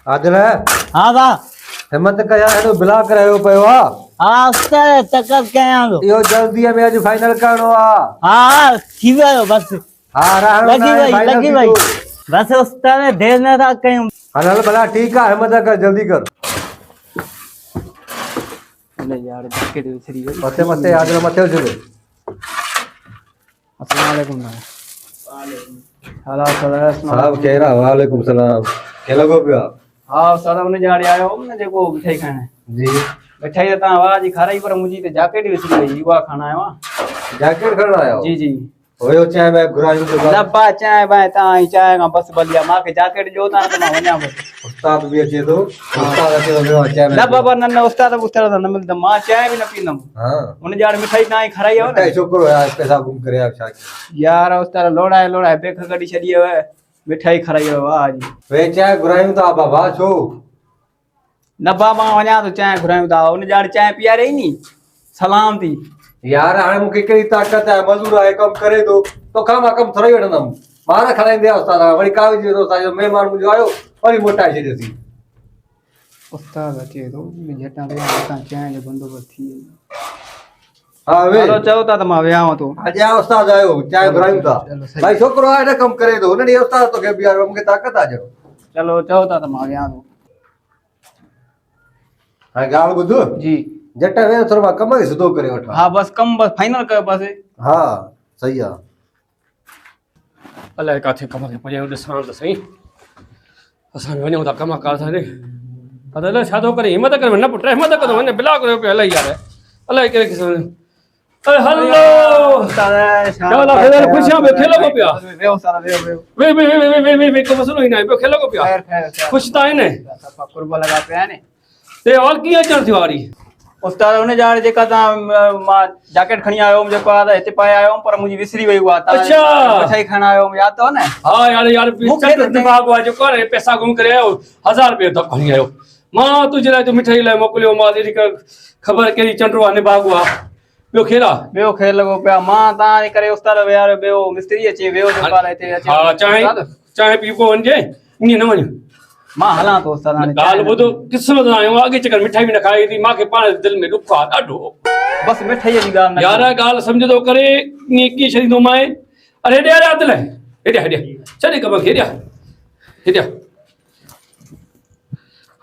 आदिल है हाँ बा हिम्मत कया हेडो बिला करायो पयो आ हाँ उस्ताद तकब कयां थो यो जल्दी में आज फाइनल करणो आ हाँ थी वियो बस हां रहणो लगी ना वई फाइनल लगी थी वई तो बस उस्ताद देर न था कयूं हल भला ठीक है हिम्मत कर जल्दी कर अरे यार जैकेट विसरी गई मथे मथे आदिल मथे चलो अस्सलाम वालेकुम हालात साहब कह रहा वालेकुम सलाम के लगो पिया हाँ उस्ताद उन जाड़े आयो न जेको मिठाई खाने जी मिठाई ता वाह जी खाराई पर मुजी ते जैकेट विसरी गई युवा खाना आयो जैकेट खड़ा आयो जी जी होयो चाहे मैं घुरायूं तो डब्बा चाय बाय ता चाय का बस बलिया मां के जैकेट जो ता तो वणा बस उस्ताद भी अचे तो उस्ताद अचे तो मैं चाहे मैं डब्बा पर न उस्ताद न मिलदा मां चाय भी न पींदम हां उन जाड़ मिठाई ता खाराई हो मिठाई छोकरो यार पैसा गुम करे आप छा यार उस्ताद लोड़ाए बेख गडी छडियो है मिठाई खाराई हो वाह जी वे चाहे घुरायूं तो बाबा छो नब्बा मां वणा तो चाय घुरायूं ता उन जाड़ चाय पिया रही नी सलाम थी यार हाणे मूंखे कहिड़ी ताक़त आहे मज़दूर आहे कमु करे थो तोखां मां कमु थोरो ई वठंदमि मां न खणाईंदे उस्ताद वरी का विझी वेंदो असांजो महिमान मुंहिंजो आयो वरी मोटाए छॾियोसीं उस्ताद अचे तो जटा वे असां चाय जो बंदोबस्त थी हा वे चलो चओ ता त मां वियाव तो अॼु आ उस्ताद आयो चांहि घुरायूं था भाई छोकिरो आहे न कमु करे थो हुन ॾींहुं उस्ताद तोखे बीहारियो मूंखे ताक़त आहे ॼणो चलो चओ ता त मां वियाव तो हाणे ॻाल्हि ॿुध जी जट वे थोरो मां कम खे सिधो करे वठां हाँ बस कम बस फाइनल कयो बस हा सही आहे अलाए काथे कम खे पुॼायूं ॾिसां त सही असां बि वञूं था कम कार सां अदाले छा थो करे हिम्मत कर न पुट हिम्मत कर वञे बिला कयो पियो अलाए यार अलाए कहिड़े क़िस्म अरे हलो चलो खेल खुशियां में खेलो को पिया वेहो सारा वेहो वे को मसलो ही ना पियो खेलो को पिया खैर खुश था ने कुर्बा लगा पिया ने ते और की अचण थियो वारी उस्ताद उन जाड़ जेका ता मां जैकेट खणी आयो जेको आ हिते पाए आयो पर मुजी विसरी वई हुआ ता अच्छा मिठाई खाइण आयो याद तो ने हां यार मूंखे त दिमाग वा जो करे पैसा गुम करे आयो 1000 रुपया तो खणी आयो मां तुझे लाइ तो मिठाई लाइ मोकलियो मां तेरी खबर केड़ी चंडरो आ निभाग वा ॿियो खेला ॿियो खेल लॻो पिया मां तव्हां करे उस्ताद वियारो ॿियो मिस्त्री अचे वियो जेको आहे हिते अचे हा चांहि पी को वञे ईअं न वञ मां हलां तो उस्ताद हाणे ॻाल्हि ॿुधो क़िस्मत आहियो अॻे चकर मिठाई बि न खाई थी मूंखे पाण दिलि में ॾुख आहे ॾाढो बस मिठाईअ जी ॻाल्हि न यार ॻाल्हि सम्झंदो करे ईअं कीअं छॾींदो मां अरे हेॾे अरे अदिल हेॾे छॾे कम खे हेॾे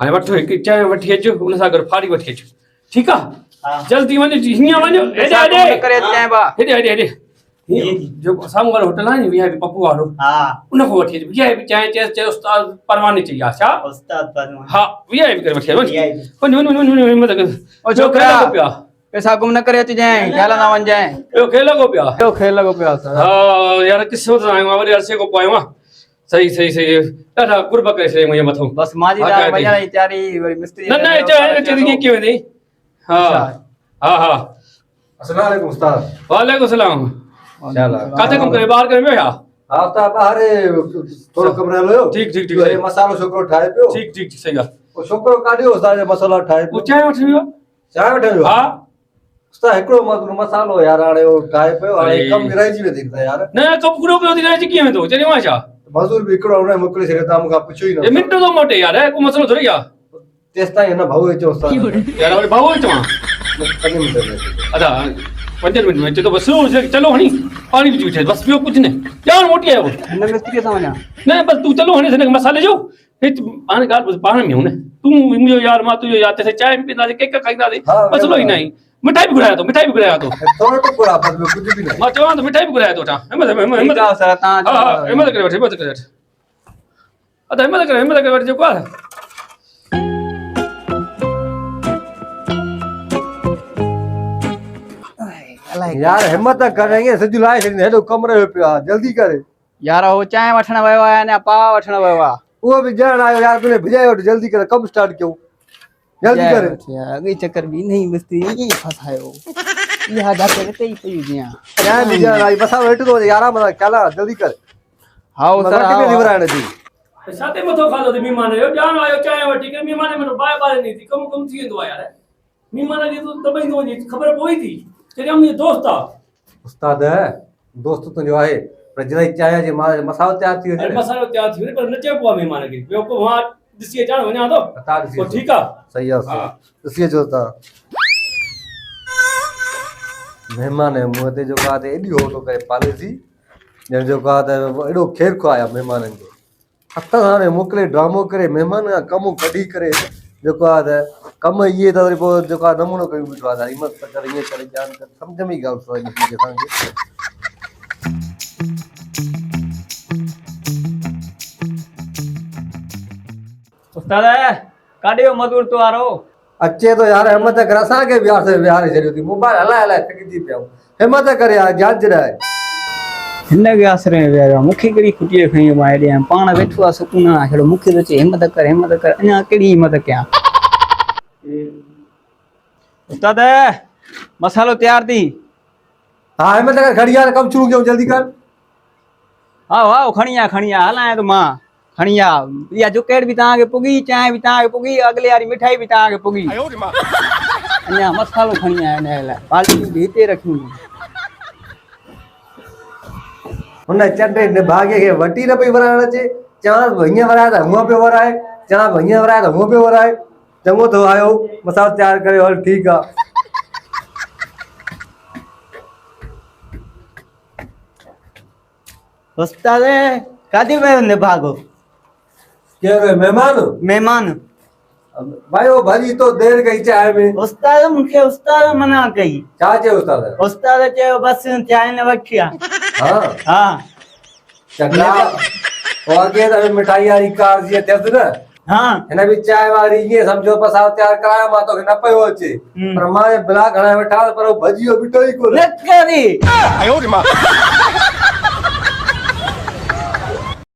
हाणे वठो हिकु चांहि वठी अचु हुन सां गॾु फाड़ी वठी अचु ठीकु आहे जल्दी वञ हीअं वञो हेॾे जो साम्हूं वारो होटल आहे नी वीआईपी पप्पू वारो उन खां वठी अचु वीआईपी चांहि चए उस्ताद परवाने चई आहे छा उस्ताद परवाने हा वीआईपी करे वठी वञ हिम्मत कर ओ छोकरा पिया पैसा गुम न करे अच जाए ख्याल ना वन जाए ॿियो खेल लॻो पिया ॿियो खेल लॻो पिया हा यार क़िस्मत आहियो आहे वरी अरसे खां पोइ आहियो आहे सही ॾाढा कुर्ब करे छॾियईं मुंहिंजे मथां बस माजी दाल वञण जी तयारी वरी मिस्त्री न कीअं वेंदी हा अस्सलाम वालेकुम उस्ताद वालेकुम सलाम चल काथे कम करे ॿाहिरि करे वियो छा हा उस्ताद ॿाहिरि थोरो कमु रहलो ठीक ये मसालो छोकिरो ठाहे पियो ठीक सही आहे ओ छोकिरो काढियो उस्ताद जो मसाला ठाहे पियो चांहि वठी वियो चांहि वठे वियो हा उस्ताद हिकिड़ो मसालो यार हाणे उहो ठाहे पियो हाणे कमु विराइजी वेंदी यार न कमु पूरो कयो थी न कीअं वेंदो चयो मां छा मज़दूर बि हिकिड़ो हुन मोकिले छॾियो तव्हां मूंखां पुछो ई न मिंट थो मोटे यार को मसलो थोड़ी आहे तेसिताईं हिन भाऊ अचो उस्ताद यार वरी भाऊ चवां 5 मिंट में अच्छा 5 मिंट में चलो बस चलो हणी पानी पी वठे बस ॿियो कुझु न ॼाण मोटी आयो हिन मिस्त्री सां वञा न बस तूं चलो हणी हिन मसाले जो हाणे ॻाल्हि ॿुध पाण में हुन तूं मुंहिंजो यार मां तुंहिंजो यार तेरे चांहि बि पीअंदासीं केक खाईंदासीं मसलो ई न आहे मिठाई बि घुराया थो थोरो टुकुर आहे बस कुझु बि न मां चवां त मिठाई बि घुराया थो हिम्मत करे वठ अदा हिम्मत करे वठ जेको आहे यार हिम्मत करेंगे सॼो लाइ छॾींदे हेॾो कमु रहियो पियो आहे जल्दी करे यार हो चांहि वठण वियो आहे अने पाव वठण वियो आहे उहो बि ॼण आयो यार तुंहिंजे भिजाए वठ जल्दी करे कमु स्टार्ट कयूं जल्दी करे अॻे चक्कर बि नहीं मिस्त्री ईअं फसायो इहा जाके हिते ई पई हुजे चांहि बि ॼण आई मसालो हेठि थो वञे याराम सां ख्याल आहे जल्दी करे हा लिवराइण जी छाते मथो खाधो थी महिमान जो ॼाण आयो चांहि वठी करे महिमान में बाए बारे नहीं थी कमु थी वेंदो आहे यार महिमान खे तूं दॿाईंदो वञे ख़बर पई थी चयो मुंहिंजो दोस्त आहे उस्ताद दोस्त तुंहिंजो आहे पर जॾहिं चांहि जे मसालो तयारु थी वञे मसालो तयारु थी वञे पर न चइबो आहे महिमान खे ॿियो को मां ॾिसी अचां वञा थो तव्हां ॾिसी पोइ अचो। ठीकु आहे सही आहे हा। ॾिसी अचो तव्हां महिमान मुंहं ते जेको आहे एॾी हो थो करे पॉलिसी ॼण जेको आहे त एॾो खेर खो आहे महिमाननि खे हथ हाणे मोकिले ड्रामो करे महिमान जा कमु कढी करे जेको आहे त कमु इहे त वरी पोइ जेको आहे नमूनो कयूं बीठो आहे हिमत त करे ईअं करे ॼाण कर सम्झ में ई ॻाल्हि नथी अचे असांखे उस्ताद काॾे वियो मज़ूर तो वारो अचे थो यार हिमत कर असांखे विहारे छॾियो थी मोबाइल हलाए हलाए थकिजी पिया आहियूं हिमत कर यार जांच रहे हिन खे आसरे में विया मूंखे कहिड़ी खुटीअ खई मां हेॾे आहियां पाण वेठो आहे सुकून आहे छड़ो मूंखे थो चए हिमत कर अञा कहिड़ी हिमत कयां उस्ताद मसालो तयार थी हा हिमत कर खड़ी यार कमु शुरू कयूं जल्दी कर हा वाह खणी आ हलायां तो मां खणी आ इहा जुकेट बि तव्हांखे पुगी चांहि बि तव्हांखे पुगी अॻिले वारी मिठाई बि तव्हांखे पुगी अञा मसालो खणी आया हिन लाइ बाल्टियूं बि हिते रखियूं हुन चंडे निभागे खे वटी न पई वराइण अचे चवांसि भई हीअं वराए त हूअं पियो वराए चवां भई हीअं वराए त हूअं पियो वराए चङो थियो आयो मसालो तयारु करे हल ठीकु आहे उस्ताद काॾे वियो निभागो केरु महिमान महिमान भाई वो भाॼी तो देरि कई चांहि में उस्ताद मूंखे उस्ताद मना कई छा चयो उस्ताद उस्ताद चयो बसि चांहि न वठी आ हा हा चङा पोइ अॻे त मिठाई वारी कार जीअं थियसि न हा हिन बि चांहि वारी ईअं सम्झो मसालो तयारु करायो मां तोखे न पियो अचे पर मां ब्लाक हणाए वेठा पर वो भॼी जो बीठो ई कोन न करी